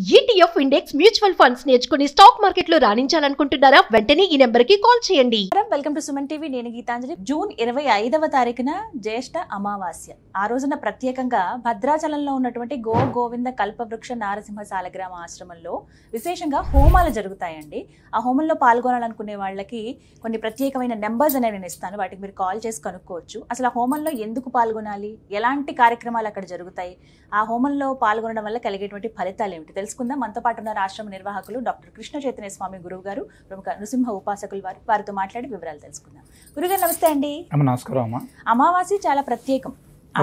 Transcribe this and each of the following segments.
ETF index mutual funds నేర్చుకుని stock మార్కెట్లో రాణించాలనుకుంటున్నారా? వెంటనే ఈ నెంబర్కి కాల్ చేయండి. Welcome to Suman TV. నేను గీతాంజలి. జూన్ 25వ తారీఖున జ్యేష్ఠ అమావాస్య. ఆ రోజున ప్రత్యేకంగా భద్రాచలంలో ఉన్నటువంటి గోవింద కల్పవృక్ష నారసింహ సాలగ్రామ ఆశ్రమంలో విశేషంగా హోమాలు జరుగుతాయండి. ఆ హోమంలో పాల్గొనాలనుకునే వాళ్ళకి కొన్ని ప్రత్యేకమైన నెంబర్స్ అనేవి నేను ఇస్తాను. వాటికి మీరు కాల్ చేసి కనుక్కోవచ్చు. అసలు ఆ హోమంలో ఎందుకు పాల్గొనాలి, ఎలాంటి కార్యక్రమాలు అక్కడ జరుగుతాయి, ఆ హోమంలో పాల్గొనడం వల్ల కలిగేటువంటి ఫలితాలు ఏమిటి తెలుసుకుందాం. మనతో పాటు ఉన్న ఆశ్రమ నిర్వాహకులు డాక్టర్ కృష్ణ చైతన్య స్వామి గురువు గారు, ప్రముఖ నృసింహ ఉపాసకులు వారితో మాట్లాడి వివరాలు తెలుసుకుందాం. గురుగారు నమస్తే అండి. నమస్కారం అమ్మా. అమావాస్య చాలా ప్రత్యేకం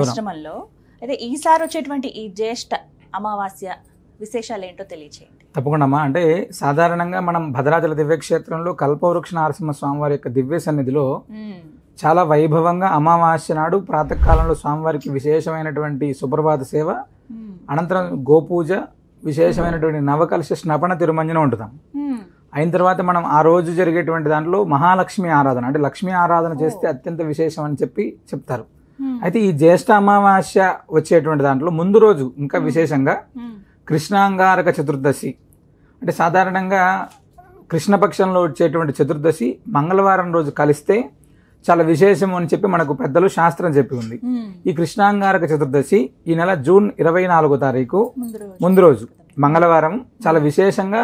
ఆశ్రమంలో. అయితే ఈసారి వచ్చేటువంటి ఈ జ్యేష్ఠ అమావాస్య విశేషాలు ఏంటో తెలియచేయండి. తప్పకుండా అమ్మా. అంటే సాధారణంగా మనం భద్రాచల దివ్యక్షేత్రంలో కల్పవృక్ష నరసింహ స్వామివారి యొక్క దివ్య సన్నిధిలో చాలా వైభవంగా అమావాస్య నాడు ప్రాతకాలంలో స్వామివారికి విశేషమైనటువంటి సుప్రభాత సేవ, అనంతరం గోపూజ, విశేషమైనటువంటి నవకలశ స్నపన తిరుమంజనం ఉంటున్నాం. అయిన తర్వాత మనం ఆ రోజు జరిగేటువంటి దాంట్లో మహాలక్ష్మి ఆరాధన, అంటే లక్ష్మీ ఆరాధన చేస్తే అత్యంత విశేషం అని చెప్తారు. అయితే ఈ జ్యేష్ఠ అమావాస్య వచ్చేటువంటి దాంట్లో ముందు రోజు ఇంకా విశేషంగా కృష్ణాంగారక చతుర్దశి, అంటే సాధారణంగా కృష్ణపక్షంలో వచ్చేటువంటి చతుర్దశి మంగళవారం రోజు కలిస్తే చాలా విశేషం అని చెప్పి మనకు పెద్దలు శాస్త్రం చెప్పి ఉంది. ఈ కృష్ణాంగారక చతుర్దశి ఈ నెల జూన్ 24వ తారీఖు ముందు రోజు మంగళవారం చాలా విశేషంగా,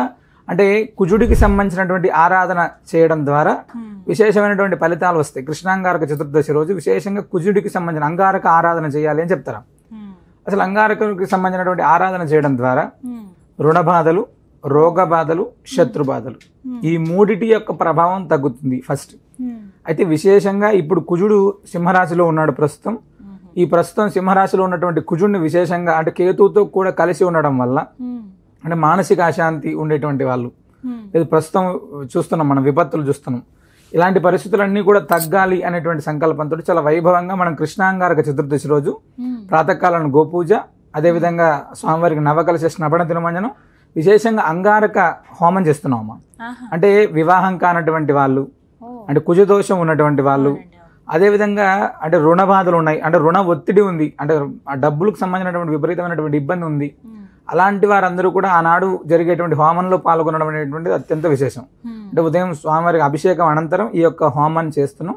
అంటే కుజుడికి సంబంధించినటువంటి ఆరాధన చేయడం ద్వారా విశేషమైనటువంటి ఫలితాలు వస్తాయి. కృష్ణాంగారక చతుర్దశి రోజు విశేషంగా కుజుడికి సంబంధించిన అంగారక ఆరాధన చేయాలి అని చెప్తారు. అసలు అంగారకుడికి సంబంధించినటువంటి ఆరాధన చేయడం ద్వారా రుణ బాధలు, రోగ బాధలు, శత్రు బాధలు, ఈ మూడిటి యొక్క ప్రభావం తగ్గుతుంది ఫస్ట్. అయితే విశేషంగా ఇప్పుడు కుజుడు సింహరాశిలో ఉన్నాడు ప్రస్తుతం. ఈ ప్రస్తుతం సింహరాశిలో ఉన్నటువంటి కుజుడిని విశేషంగా, అంటే కేతువుతో కూడా కలిసి ఉండడం వల్ల, అంటే మానసిక అశాంతి ఉండేటువంటి వాళ్ళు, ఇది ప్రస్తుతం చూస్తున్నాం, మనం విపత్తులు చూస్తున్నాం. ఇలాంటి పరిస్థితులన్నీ కూడా తగ్గాలి అనేటువంటి సంకల్పంతో చాలా వైభవంగా మనం కృష్ణాంగారక చతుర్దశి రోజు ప్రాతకాలను గోపూజ, అదేవిధంగా స్వామివారికి నవకలశ స్నపన తిరుమంజనం, విశేషంగా అంగారక హోమం చేస్తున్నాం అమ్మా. అంటే వివాహం కానటువంటి వాళ్ళు, అంటే కుజదోషం ఉన్నటువంటి వాళ్ళు, అదేవిధంగా అంటే రుణ బాధలు ఉన్నాయి, అంటే రుణ ఒత్తిడి ఉంది, అంటే ఆ డబ్బులకు సంబంధించినటువంటి విపరీతమైనటువంటి ఇబ్బంది ఉంది, అలాంటి వారందరూ కూడా ఆనాడు జరిగేటువంటి హోమంలో పాల్గొనడం అనేటువంటిది అత్యంత విశేషం. అంటే ఉదయం స్వామివారికి అభిషేకం అనంతరం ఈ యొక్క హోమాన్ని చేస్తున్నాం.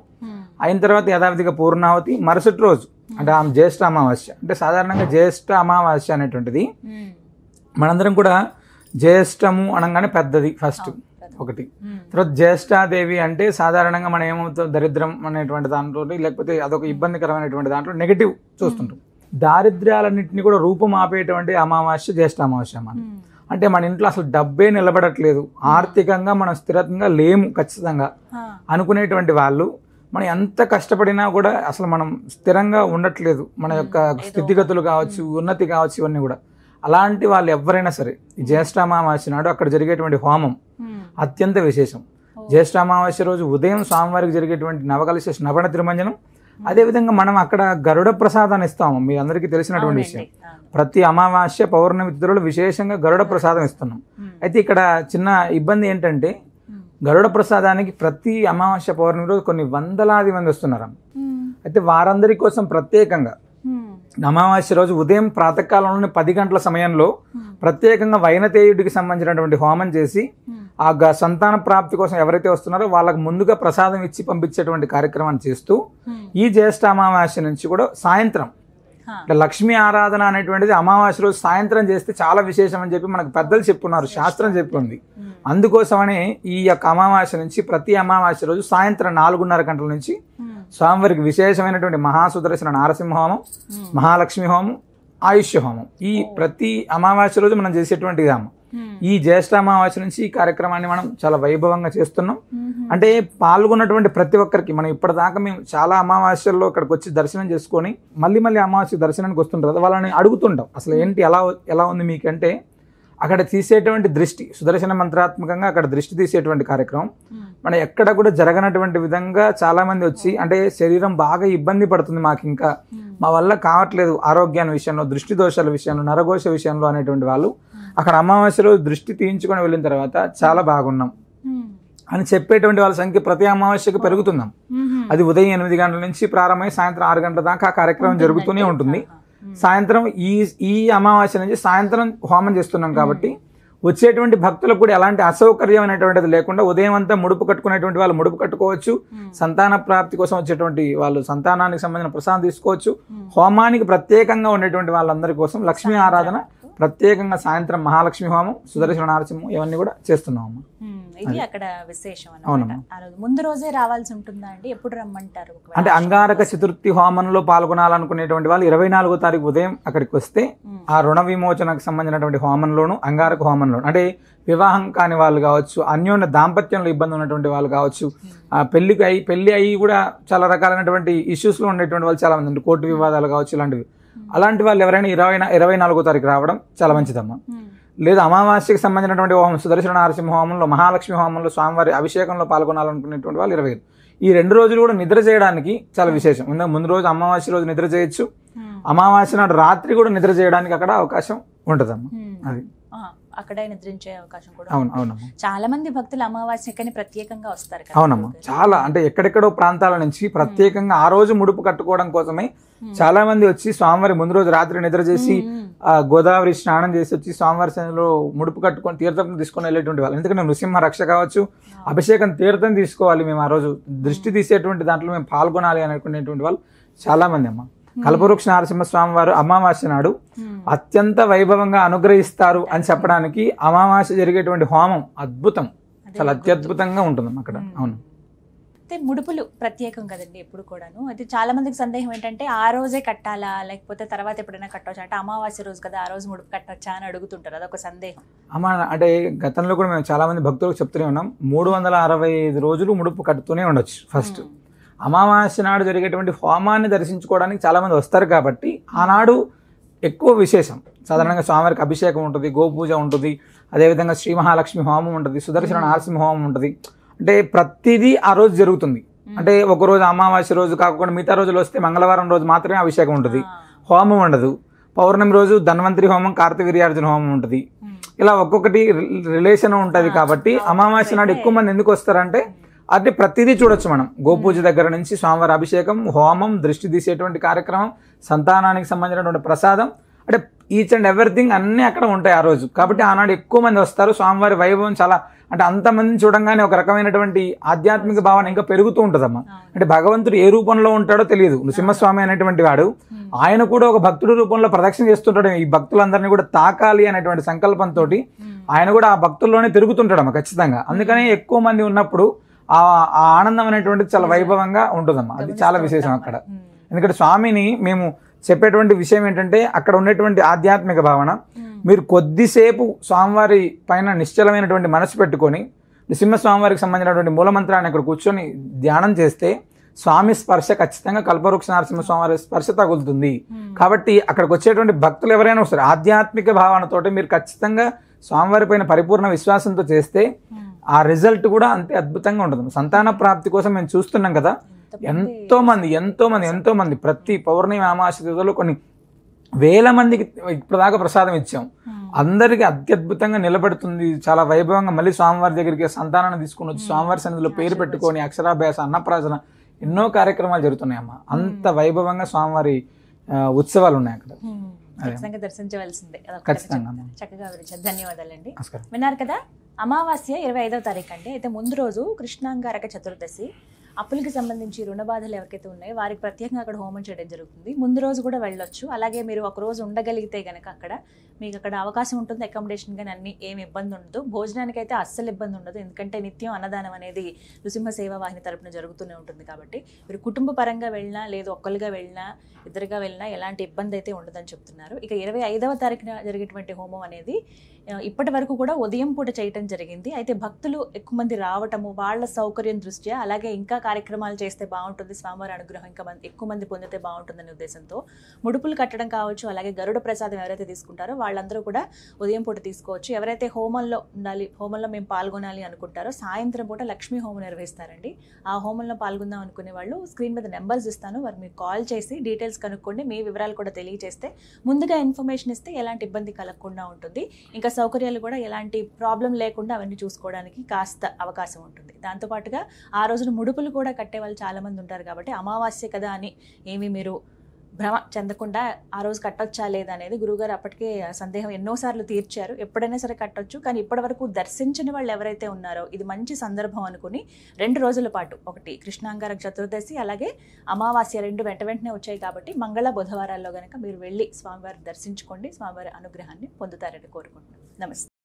అయిన తర్వాత యథావిధిగా పూర్ణావతి, మరుసటి రోజు అంటే ఆ జ్యేష్ఠ అమావాస్య. అంటే సాధారణంగా జ్యేష్ఠ అమావాస్య అనేటువంటిది మనందరం కూడా జ్యేష్ఠము అనగానే పెద్దది ఫస్ట్ ఒకటి. తర్వాత జ్యేష్ఠాదేవి అంటే సాధారణంగా మనం ఏమవుతుంది, దరిద్రం అనేటువంటి దాంట్లో, లేకపోతే అదొక ఇబ్బందికరమైనటువంటి దాంట్లో నెగిటివ్ చూస్తుంటాం. దారిద్ర్యాలన్నింటినీ కూడా రూపం ఆపేటువంటి అమావాస్య జ్యేష్ఠ అమావాస్య. మనం అంటే మన ఇంట్లో అసలు డబ్బే నిలబడట్లేదు, ఆర్థికంగా మనం స్థిరంగా లేము ఖచ్చితంగా అనుకునేటువంటి వాళ్ళు, మనం ఎంత కష్టపడినా కూడా అసలు మనం స్థిరంగా ఉండట్లేదు, మన యొక్క స్థితిగతులు కావచ్చు, ఉన్నతి కావచ్చు, ఇవన్నీ కూడా. అలాంటి వాళ్ళు ఎవరైనా సరే ఈ జ్యేష్ఠ అమావాస్య నాడు అక్కడ జరిగేటువంటి హోమం అత్యంత విశేషం. జ్యేష్ఠ అమావాస్య రోజు ఉదయం స్వామివారికి జరిగేటువంటి నవకలశ స్నపన తిరుమంజనం, అదేవిధంగా మనం అక్కడ గరుడ ప్రసాదాన్ని ఇస్తాము. మీ అందరికీ తెలిసినటువంటి విషయం, ప్రతి అమావాస్య పౌర్ణమి తిథులలో విశేషంగా గరుడ ప్రసాదం ఇస్తున్నాం. అయితే ఇక్కడ చిన్న ఇబ్బంది ఏంటంటే, గరుడ ప్రసాదానికి ప్రతి అమావాస్య పౌర్ణమి రోజు కొన్ని వందలాది మంది వస్తున్నారు. అయితే వారందరి కోసం ప్రత్యేకంగా అమావాస్య రోజు ఉదయం ప్రాతకాలంలోని 10 గంటల సమయంలో ప్రత్యేకంగా వైనతేయుడికి సంబంధించినటువంటి హోమం చేసి ఆ సంతాన ప్రాప్తి కోసం ఎవరైతే వస్తున్నారో వాళ్ళకు ముందుగా ప్రసాదం ఇచ్చి పంపించేటువంటి కార్యక్రమాన్ని చేస్తూ ఈ జ్యేష్ఠ అమావాస్య నుంచి కూడా సాయంత్రం లక్ష్మీ ఆరాధన అనేటువంటిది అమావాస్య రోజు సాయంత్రం చేస్తే చాలా విశేషం అని చెప్పి మనకు పెద్దలు చెప్పున్నారు, శాస్త్రం చెప్పింది. అందుకోసమనే ఈ యొక్క అమావాస్య నుంచి ప్రతి అమావాస్య రోజు సాయంత్రం 4:30 గంటల నుంచి స్వామివారికి విశేషమైనటువంటి మహాసుదర్శన నారసింహ హోమం, మహాలక్ష్మి హోమం, ఆయుష్య హోమం, ఈ ప్రతి అమావాస్య రోజు మనం చేసేటువంటి హోమం. ఈ జ్యేష్ఠ అమావాస్య నుంచి ఈ కార్యక్రమాన్ని మనం చాలా వైభవంగా చేస్తున్నాం. అంటే పాల్గొన్నటువంటి ప్రతి ఒక్కరికి, మనం ఇప్పటిదాకా మేము చాలా అమావాస్యల్లో అక్కడికి వచ్చి దర్శనం చేసుకొని మళ్ళీ అమావాస్య దర్శనానికి వస్తుంటారు, వాళ్ళని అడుగుతుంటాం అసలు ఏంటి ఎలా ఉంది మీకంటే, అక్కడ తీసేటువంటి దృష్టి సుదర్శన మంత్రాత్మకంగా అక్కడ దృష్టి తీసేటువంటి కార్యక్రమం మనం ఎక్కడ కూడా జరగనటువంటి విధంగా చాలా మంది వచ్చి, అంటే శరీరం బాగా ఇబ్బంది పడుతుంది, మాకు ఇంకా మా వల్ల కావట్లేదు ఆరోగ్యాన్ని విషయంలో, దృష్టి దోషాల విషయంలో, నరఘోష విషయంలో అనేటువంటి వాళ్ళు అక్కడ అమావాస్యలో దృష్టి తీయించుకొని వెళ్ళిన తర్వాత చాలా బాగున్నాం అని చెప్పేటువంటి వాళ్ళ సంఖ్య ప్రతి అమావాస్యకు పెరుగుతున్నాం. అది ఉదయం 8 గంటల నుంచి ప్రారంభమై సాయంత్రం 6 గంటల దాకా ఆ కార్యక్రమం జరుగుతూనే ఉంటుంది. సాయంత్రం ఈ అమావాస్య నుంచి సాయంత్రం హోమం చేస్తున్నాం కాబట్టి వచ్చేటువంటి భక్తులకు కూడా ఎలాంటి అసౌకర్యం అనేటువంటిది లేకుండా ఉదయం అంతా ముడుపు కట్టుకునేటువంటి వాళ్ళు ముడుపు కట్టుకోవచ్చు, సంతాన ప్రాప్తి కోసం వచ్చేటువంటి వాళ్ళు సంతానానికి సంబంధించిన ప్రసాదం తీసుకోవచ్చు. హోమానికి ప్రత్యేకంగా ఉండేటువంటి వాళ్ళందరి కోసం లక్ష్మీ ఆరాధన ప్రత్యేకంగా సాయంత్రం మహాలక్ష్మి హోమం, సుదర్శన నరసింహం ఇవన్నీ కూడా చేస్తున్నాము. ఇది అక్కడ విశేషం అన్నమాట. ముందు రోజే రావాల్సి ఉంటుందా అండి? ఎప్పుడు రమ్మంటారు? అంటే అంగారక చతుర్థి హోమంలో పాల్గొనాలనుకునేటువంటి వాళ్ళు 24వ తారీఖు ఉదయం అక్కడికి వస్తే ఆ రుణ విమోచనకు సంబంధించినటువంటి హోమంలోను, అంగారక హోమంలోను, అంటే వివాహం కాని వాళ్ళు కావచ్చు, అన్యోన్య దాంపత్యంలో ఇబ్బంది ఉన్నటువంటి వాళ్ళు కావచ్చు, పెళ్లి అయ్యి కూడా చాలా రకాలైనటువంటి ఇష్యూస్లో ఉండేటువంటి వాళ్ళు చాలా మంది, కోర్టు వివాదాలు కావచ్చు, ఇలాంటివి. అలాంటి వాళ్ళు ఎవరైనా 24వ తారీఖు రావడం చాలా మంచిదమ్మా. లేదా అమావాస్యకి సంబంధించినటువంటి హోమం, సుదర్శన నరసింహ హోమంలో, మహాలక్ష్మి హోమంలో, స్వామివారి అభిషేకంలో పాల్గొనాలనుకునేటువంటి వాళ్ళు 25. ఈ 2 రోజులు కూడా నిద్ర చేయడానికి చాలా విశేషం. ముందు రోజు అమావాస్య రోజు నిద్ర చేయొచ్చు, అమావాస్య నాడు రాత్రి కూడా నిద్ర చేయడానికి అక్కడ అవకాశం ఉంటుందమ్మా. అది అక్కడే నిద్రించే అవకాశం కూడా. అవునమ్మా. చాలా మంది భక్తులు అమావాస్యకని ప్రత్యేకంగా వస్తారు. అవునమ్మా, చాలా అంటే ఎక్కడెక్కడో ప్రాంతాల నుంచి ప్రత్యేకంగా ఆ రోజు ముడుపు కట్టుకోవడం కోసమే చాలా మంది వచ్చి స్వామివారి ముందు రోజు రాత్రి నిద్ర చేసి గోదావరి స్నానం చేసి వచ్చి స్వామివారి సన్నిధిలో ముడుపు కట్టుకొని తీర్థం తీసుకొని వెళ్ళేటువంటి వాళ్ళు. ఎందుకంటే నృసింహ రక్ష కావచ్చు, అభిషేకం తీర్థం తీసుకోవాలి, మేము ఆ రోజు దృష్టి తీసేటువంటి దాంట్లో మేము పాల్గొనాలి అనుకునేటువంటి వాళ్ళు చాలా మంది అమ్మ. కల్పవృక్ష నరసింహస్వామి వారు అమావాస్య నాడు అత్యంత వైభవంగా అనుగ్రహిస్తారు అని చెప్పడానికి అమావాస్య జరిగేటువంటి హోమం అద్భుతం, చాలా అత్యద్భుతంగా ఉంటుంది అక్కడ. అవును. అయితే ముడుపులు ప్రత్యేకం కదండి ఎప్పుడు కూడాను. అయితే చాలా మందికి సందేహం ఏంటంటే ఆ రోజే కట్టాలా లేకపోతే తర్వాత ఎప్పుడైనా కట్టవచ్చా, అంటే అమావాస్య రోజు కదా ఆ రోజు ముడుపు కట్టవచ్చా అని అడుగుతుంటారు, అదొక సందేహం. అమ్మా అంటే గతంలో కూడా మేము చాలా మంది భక్తులకు చెప్తూనే ఉన్నాం, 365 రోజులు ముడుపు కట్టుతూనే ఉండొచ్చు. ఫస్ట్ అమావాస్య నాడు జరిగేటువంటి హోమాన్ని దర్శించుకోవడానికి చాలా మంది వస్తారు కాబట్టి ఆనాడు ఎక్కువ విశేషం. సాధారణంగా స్వామివారికి అభిషేకం ఉంటుంది, గోపూజ ఉంటుంది, అదేవిధంగా శ్రీ మహాలక్ష్మి హోమం ఉంటుంది, సుదర్శన నరసింహ హోమం ఉంటుంది. అంటే ప్రతిదీ ఆ రోజు జరుగుతుంది. అంటే ఒకరోజు అమావాస్య రోజు కాకుండా మిగతా రోజులు వస్తే మంగళవారం రోజు మాత్రమే అభిషేకం ఉంటుంది, హోమం ఉండదు. పౌర్ణమి రోజు ధన్వంతరి హోమం, కార్తవీర్యార్జున హోమం ఉంటుంది. ఇలా ఒక్కొక్కటి రిలేషన్ ఉంటుంది. కాబట్టి అమావాస్య నాడు ఎక్కువ మంది ఎందుకు వస్తారంటే అది ప్రతిదీ చూడొచ్చు మనం. గోపూజ దగ్గర నుంచి స్వామివారి అభిషేకం, హోమం, దృష్టి తీసేటువంటి కార్యక్రమం, సంతానానికి సంబంధించినటువంటి ప్రసాదం, అంటే ఈచ్ అండ్ ఎవ్రీథింగ్ అన్నీ అక్కడ ఉంటాయి ఆ రోజు. కాబట్టి ఆనాడు ఎక్కువ మంది వస్తారు. స్వామివారి వైభవం చాలా, అంటే అంతమందిని చూడంగానే ఒక రకమైనటువంటి ఆధ్యాత్మిక భావన ఇంకా పెరుగుతూ ఉంటుందమ్మా. అంటే భగవంతుడు ఏ రూపంలో ఉంటాడో తెలియదు. నృసింహస్వామి అనేటువంటి వాడు ఆయన కూడా ఒక భక్తుడి రూపంలో ప్రదక్షిణ చేస్తుంటాడు. ఈ భక్తులందరినీ కూడా తాకాలి అనేటువంటి సంకల్పంతో ఆయన కూడా ఆ భక్తుల్లోనే తిరుగుతుంటాడమ్మా ఖచ్చితంగా. అందుకని ఎక్కువ మంది ఉన్నప్పుడు ఆ ఆనందం అనేటువంటిది చాలా వైభవంగా ఉంటుందమ్మా. అది చాలా విశేషం అక్కడ. ఎందుకంటే స్వామిని మేము చెప్పేటువంటి విషయం ఏంటంటే అక్కడ ఉన్నటువంటి ఆధ్యాత్మిక భావన, మీరు కొద్దిసేపు స్వామివారి పైన నిశ్చలమైనటువంటి మనసు పెట్టుకొని నృసింహస్వామివారికి సంబంధించినటువంటి మూలమంత్రాన్ని అక్కడ కూర్చొని ధ్యానం చేస్తే స్వామి స్పర్శ ఖచ్చితంగా కల్పవృక్ష నరసింహస్వామి స్పర్శ తగులుతుంది. కాబట్టి అక్కడికి వచ్చేటువంటి భక్తులు ఎవరైనా వస్తారు ఆధ్యాత్మిక భావనతోటి మీరు ఖచ్చితంగా స్వామివారి పైన పరిపూర్ణ విశ్వాసంతో చేస్తే ఆ రిజల్ట్ కూడా అంతే అద్భుతంగా ఉంటుంది. సంతాన ప్రాప్తి కోసం మేము చూస్తున్నాం కదా, ఎంతో మంది ప్రతి పౌర్ణమి అమావాస్య తిథుల్లో కొన్ని వేల మందికి ఇప్పటిదాకా ప్రసాదం ఇచ్చాం. అందరికీ అత్యద్భుతంగా నిలబెడుతుంది. చాలా వైభవంగా మళ్ళీ స్వామివారి దగ్గరికి సంతానాన్ని తీసుకుని వచ్చి స్వామివారి సన్నిధిలో పేరు పెట్టుకొని అక్షరాభ్యాస, అన్నప్రాసన ఎన్నో కార్యక్రమాలు జరుగుతున్నాయి అమ్మా. అంత వైభవంగా స్వామివారి ఉత్సవాలు ఉన్నాయి అక్కడ. దర్శించవలసిందే. ఖచ్చితంగా చక్కగా వివరించారు, ధన్యవాదాలండి. విన్నారు కదా, అమావాస్య 25వ తారీఖు అండి. అయితే ముందు రోజు కృష్ణాంగారక చతుర్దశి. అప్పులకి సంబంధించి రుణ బాధలు ఎవరికైతే ఉన్నాయో వారికి ప్రత్యేకంగా అక్కడ హోమం చేయడం జరుగుతుంది. ముందు రోజు కూడా వెళ్ళొచ్చు. అలాగే మీరు ఒక రోజు ఉండగలిగితే కనుక అక్కడ మీకు అక్కడ అవకాశం ఉంటుంది. అకామిడేషన్ కానీ అన్ని ఏమి ఇబ్బంది ఉండదు. భోజనానికి అయితే అస్సలు ఇబ్బంది ఉండదు. ఎందుకంటే నిత్యం అన్నదానం అనేది నృసింహ సేవా వాహిని తరపున జరుగుతూనే ఉంటుంది. కాబట్టి మీరు కుటుంబ పరంగా వెళ్ళినా లేదు ఒక్కరుగా వెళ్ళినా ఇద్దరుగా వెళ్ళినా ఎలాంటి ఇబ్బంది అయితే ఉండదని చెప్తున్నారు. ఇక 25వ తారీఖున జరిగేటువంటి హోమం అనేది ఇప్పటి వరకు కూడా ఉదయం పూట చేయటం జరిగింది. అయితే భక్తులు ఎక్కువ మంది రావటము వాళ్ళ సౌకర్యం దృష్ట్యా, అలాగే ఇంకా కార్యక్రమాలు చేస్తే బాగుంటుంది, స్వామివారి అనుగ్రహం ఇంకా ఎక్కువ మంది పొందితే బాగుంటుందనే ఉద్దేశంతో ముడుపులు కట్టడం కావచ్చు, అలాగే గరుడ ప్రసాదం ఎవరైతే తీసుకుంటారో వాళ్ళందరూ కూడా ఉదయం పూట తీసుకోవచ్చు. ఎవరైతే హోమంలో ఉండాలి, హోమంలో మేము పాల్గొనాలి అనుకుంటారో సాయంత్రం పూట లక్ష్మీ హోమం నిర్వహిస్తారండి. ఆ హోమంలో పాల్గొందాం అనుకునే వాళ్ళు స్క్రీన్ మీద నెంబర్స్ ఇస్తాను, వారు మీకు కాల్ చేసి డీటెయిల్స్ కనుక్కోండి. మీ వివరాలు కూడా తెలియజేస్తే ముందుగా ఇన్ఫర్మేషన్ ఇస్తే ఎలాంటి ఇబ్బంది కలగకుండా ఉంటుంది. ఇంకా సౌకర్యాలు కూడా ఎలాంటి ప్రాబ్లం లేకుండా అవన్నీ చూసుకోవడానికి కాస్త అవకాశం ఉంటుంది. దాంతోపాటుగా ఆ రోజున ముడుపులు కూడా కట్టే వాళ్ళు చాలామంది ఉంటారు. కాబట్టి అమావాస్య కదా అని ఏమి మీరు భ్రమ చెందకుండా ఆ రోజు కట్టొచ్చా లేదా అనేది గురువుగారు అప్పటికే సందేహం ఎన్నోసార్లు తీర్చారు. ఎప్పుడైనా సరే కట్టొచ్చు, కానీ ఇప్పటి వరకు దర్శించిన వాళ్ళు ఎవరైతే ఉన్నారో ఇది మంచి సందర్భం అనుకుని 2 రోజుల పాటు, ఒకటి కృష్ణాంగారక చతుర్దశి అలాగే అమావాస్య 2 వెంట వెంటనే వచ్చాయి కాబట్టి మంగళ బుధవారాల్లో గనక మీరు వెళ్ళి స్వామివారిని దర్శించుకోండి, స్వామివారి అనుగ్రహాన్ని పొందుతారని కోరుకుంటున్నాను. నమస్తే.